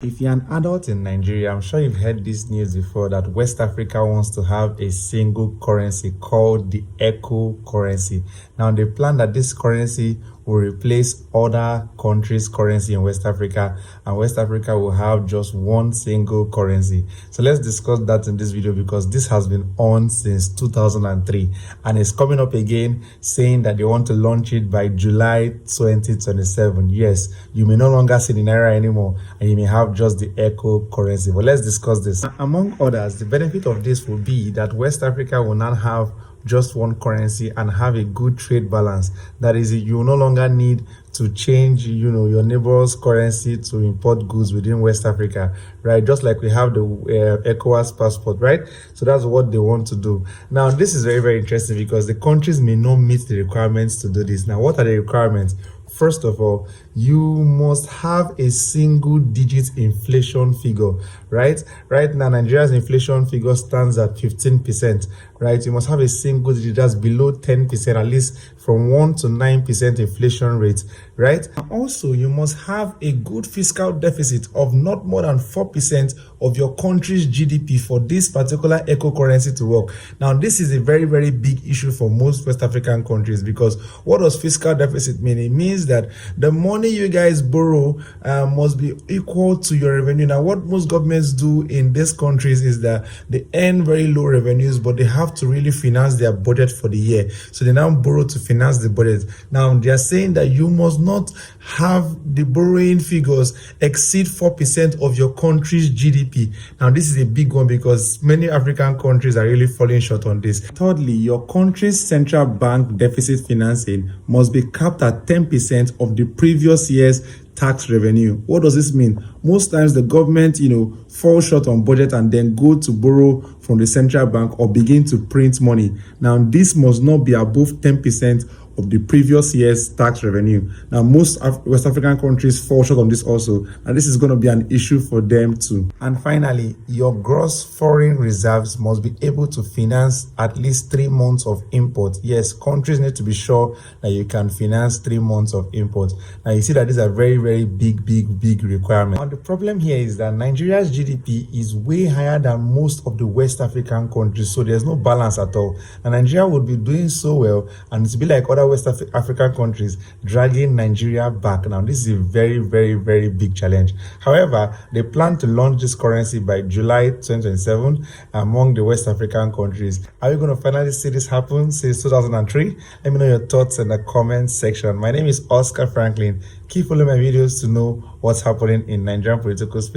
If you're an adult in Nigeria, I'm sure you've heard this news before that West Africa wants to have a single currency called the ECO currency. Now, they plan that this currency will replace other countries' currency in West Africa, and West Africa will have just one single currency. So let's discuss that in this video because this has been on since 2003 and it's coming up again saying that they want to launch it by July 2027. Yes, you may no longer see the Naira anymore and you may have just the ECO currency. But let's discuss this. Among others, the benefit of this will be that West Africa will not have just one currency and have a good trade balance. That is, you no longer need to change your neighbor's currency to import goods within West Africa, right? Just like we have the ECOWAS passport, right? So that's what they want to do. Now, this is very, very interesting because the countries may not meet the requirements to do this. Now, what are the requirements? First of all, you must have a single digit inflation figure, right? Right now, Nigeria's inflation figure stands at 15%, right? You must have a single digit that's below 10%, at least from 1 to 9% inflation rate, right? And also, you must have a good fiscal deficit of not more than 4% of your country's GDP for this particular ECO currency to work. Now, this is a very, very big issue for most West African countries because what does fiscal deficit mean? It means that the money you guys borrow must be equal to your revenue. Now, what most governments do in these countries is that they earn very low revenues, but they have to really finance their budget for the year. So they now borrow to finance the budget. Now, they are saying that you must not have the borrowing figures exceed 4% of your country's GDP. Now, this is a big one because many African countries are really falling short on this. Thirdly, your country's central bank deficit financing must be capped at 10% of the previous year's tax revenue. What does this mean? Most times the government, fall short on budget and then go to borrow from the central bank or begin to print money. Now, this must not be above 10% of the previous year's tax revenue. Now, most West African countries fall short on this also, and this is going to be an issue for them too. And finally, your gross foreign reserves must be able to finance at least 3 months of import. Yes, countries need to be sure that you can finance 3 months of import. Now, you see that these are very, very big requirements. Now, the problem here is that Nigeria's GDP is way higher than most of the West African countries, so there's no balance at all. And Nigeria would be doing so well, and it's be like other West African countries dragging Nigeria back. Now, this is a very, very big challenge. However, they plan to launch this currency by July 2027 among the West African countries. Are you going to finally see this happen since 2003? Let me know your thoughts in the comment section. My name is Oscar Franklin. Keep following my videos to know what's happening in Nigerian political space.